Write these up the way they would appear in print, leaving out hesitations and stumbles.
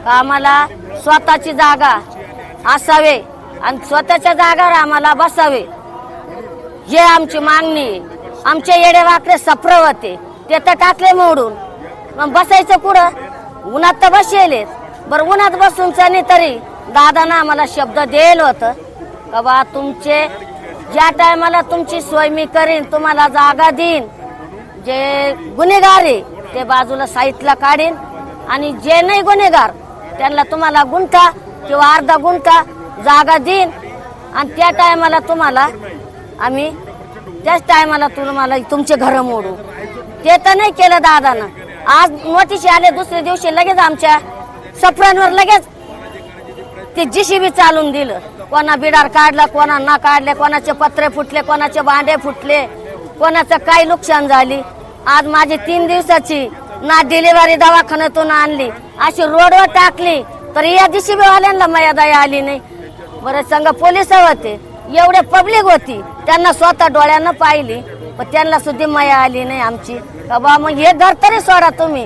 का आम्हाला स्वतःची जागा असावे आणि स्वतःच्या जागावर आम्हाला बसावे, हे आमची मागणी आहे। आमचे येडेवाकडे सप्र होते ते तर टाकले मोडून, मग बसायचं कुठं? उन्हात तर बसेल, बरं उन्हात बसून नाही तरी दादानं आम्हाला शब्द देल होतं का बा तुमचे ज्या टायमाला तुमची सोय मी करीन, तुम्हाला जागा देईन, जे गुन्हेगार आहे ते बाजूला साईडला काढीन आणि जे नाही गुन्हेगार त्यांना तुम्हाला गुंठा किंवा अर्धा गुंठा जागा देईन आणि त्या टायमाला तुम्हाला आम्ही त्याच टायमाला तुम्हाला तुमचे घर मोडू। ते तर नाही केलं दादानं। आज नोटीस आले, दुसऱ्या दिवशी लगेच आमच्या सफरांवर लगेच ते JCB चालून दिलं। कोणा बिडार काढला, कोणा ना काढले, कोणाचे पत्रे फुटले, कोणाचे भांडे फुटले, कोणाचं काही नुकसान झाली। आज माझी 3 दिवसाची ना डिलिव्हरी दवाखान्यातून आणली, अशी रोडवर टाकली तर या JCB वाल्यांना माया दया आली नाही। बरं संघ पोलिस होते, एवढे पब्लिक होती, त्यांना स्वतः डोळ्यानं पाहिली पण त्यांना सुद्धा माया आली नाही आमची का बा मग हे घर तरी सोडा तुम्ही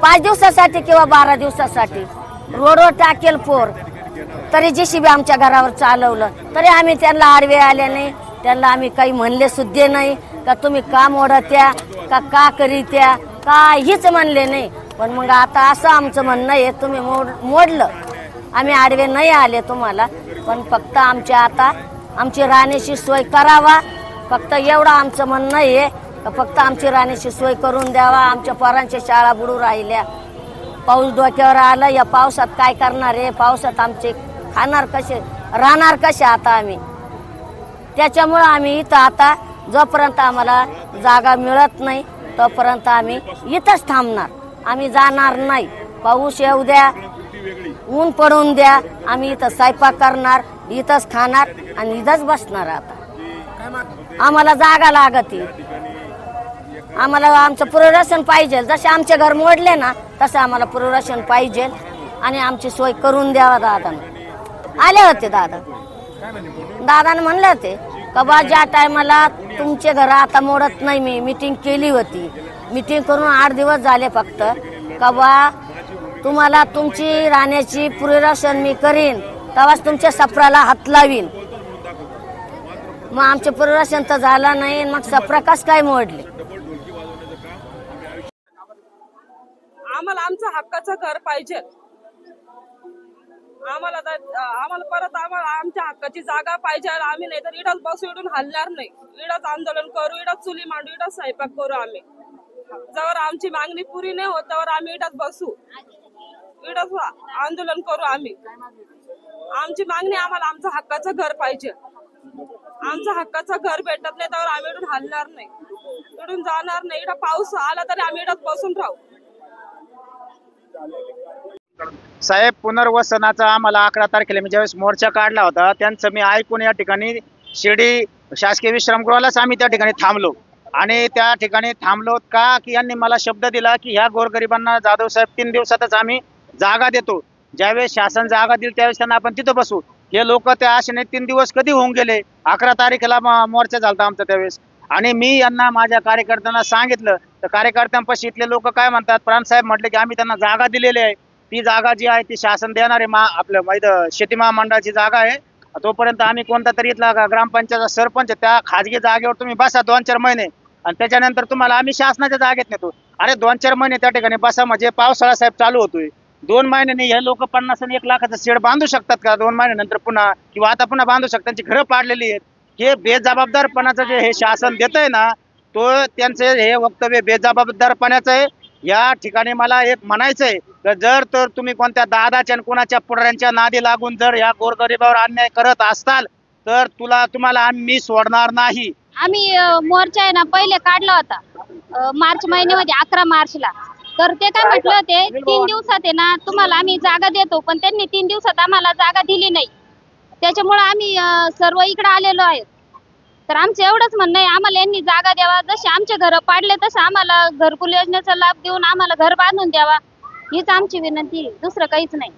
5 दिवसासाठी किंवा 12 दिवसासाठी रोडवर टाकेल पोर, तरी JCB आमच्या घरावर चालवलं तरी आम्ही त्यांना आडवे आले नाही, त्यांना आम्ही काही म्हणले सुद्धा नाही का तुम्ही का मोडत्या का करीत्या, काहीच म्हणले नाही। पण मग आता असं आमचं म्हणणं आहे, तुम्ही मोडलं, आम्ही आडवे नाही आले तुम्हाला, पण फक्त आमच्या आता आमची राहण्याची सोय करावा, फक्त एवढं आमचं म्हणणं आहे का फक्त आमची राहण्याची सोय करून द्यावा। आमच्या पोरांच्या शाळा बुडू राहिल्या, पाऊस डोक्यावर आला, या पावसात काय करणार आहे? पावसात आमचे खाणार कसे, राहणार कसे आता आम्ही? त्याच्यामुळं आम्ही इथं आता जोपर्यंत आम्हाला जागा मिळत नाही तोपर्यंत आम्ही इथंच थांबणार, आम्ही जाणार नाही। पाऊस येऊ द्या, ऊन पडून द्या, आम्ही इथं स्वयंपाक करणार, इथंच खाणार आणि इथंच बसणार। आता आम्हाला जागा लागते, आम्हाला आमचं पुनर्वसन पाहिजे, जसे आमचे घर मोडले ना तसं आम्हाला पुनर्वसन पाहिजे आणि आमची सोय करून द्यावा। दादानं आले होते, दादानं म्हणले होते का बा ज्या टायमाला तुमचे घर आता मोडत नाही, मी मीटिंग केली होती, मीटिंग करून 8 दिवस झाले फक्त, का बा तुम्हाला तुमची राहण्याची पुनर्वसन मी करीन तेव्हाच तुमच्या सफराला हात लावीन। मग आमचे पुनर्वसन तर झालं नाही, मग सफरा कस काय मोडले? आम्हाला आमचं हक्काचं घर पाहिजे, आम्हाला परत आमच्या हक्काची जागा पाहिजे। आम्ही नाही तर इडच बसू, इडून हलणार नाही, इडच आंदोलन करू, इडच चुली मांडू, इडच स्वयंपाक करू। आम्ही जवळ आमची मागणी पुरी नाही होत त्यावर आम्ही इडच बसू, इडच आंदोलन करू। आम्ही आमची मागणी, आम्हाला आमचं हक्काचं घर पाहिजे, आमचं हक्काचं घर भेटत नाही त्यावर आम्ही इडून हलणार नाही, इडून जाणार नाही। इडं पाऊस आला तरी आम्ही इडच बसून राहू। साहेब, पुनर्वसनाचा आम्हाला 11 तारखेला मी ज्यावेळेस मोर्चा काढला होता त्यांचं मी ऐकून या ठिकाणी शिर्डी शासकीय विश्रामगृहालाच आम्ही त्या ठिकाणी थांबलो आणि त्या ठिकाणी थांबलो का की यांनी मला शब्द दिला की ह्या गोरगरिबांना जाधव साहेब 3 दिवसातच आम्ही जागा देतो, ज्यावेळेस शासन जागा देईल त्यावेळेस त्यांना आपण तिथं बसू। हे लोक त्या आशेने 3 दिवस कधी होऊन गेले, 11 तारखेला मोर्चा झाला आमचा त्यावेळेस, आणि मी यांना माझ्या कार्यकर्त्यांना सांगितलं तर कार्यकर्त्यांपाशी इथले लोक काय म्हणतात, प्राणसाहेब म्हटले की आम्ही त्यांना जागा दिलेली आहे, ती जागा जी आहे ती शासन देणार आहे, आपलं शेती महामंडळाची जागा आहे, तोपर्यंत आम्ही कोणता तरी इथला ग्रामपंचायत सरपंच त्या खाजगी जागेवर तुम्ही बसा 2-4 महिने आणि त्याच्यानंतर तुम्हाला आम्ही शासनाच्या जागेत नेतो। अरे 2-4 महिने त्या ठिकाणी बसा म्हणजे पावसाळा साहेब चालू होतोय, 2 महिन्यांनी हे लोक 50 आणि 1 लाखाचं शेड बांधू शकतात का? 2 महिन्यानंतर पुन्हा किंवा आता पुन्हा बांधू शकतात? त्यांची घरं पाडलेली आहेत। हे बेजबाबदारपणाचं जे हे शासन देत आहे ना, तो त्यांचे हे वक्तव्य बेजबाबदारपणाचं आहे। या ठिकाणी मला एक म्हणायचं आहे, जर तर तुम्ही कोणत्या दादाच्या आणि कोणाच्या पुढाऱ्यांच्या नादी लागून जर या गोरगरिबावर अन्याय करत असताल तर तुम्हाला आम्ही सोडणार नाही। आम्ही मोर्चा आहे ना पहिले काढला होता मार्च महिन्यामध्ये 11 मार्चला, तर ते काय म्हटलं होते 3 दिवसात आहे ना तुम्हाला आम्ही जागा देतो, पण त्यांनी 3 दिवसात आम्हाला जागा दिली नाही, त्याच्यामुळे आम्ही सर्व इकडे आलेलो आहेत। तर आमचं एवढंच म्हणणं आहे, आम्हाला यांनी जागा द्यावा, जसे आमचे घर पाडले तसं आम्हाला घरकुल योजनेचा लाभ देऊन आम्हाला घर बांधून द्यावा, हीच आमची विनंती, दुसरं काहीच नाही।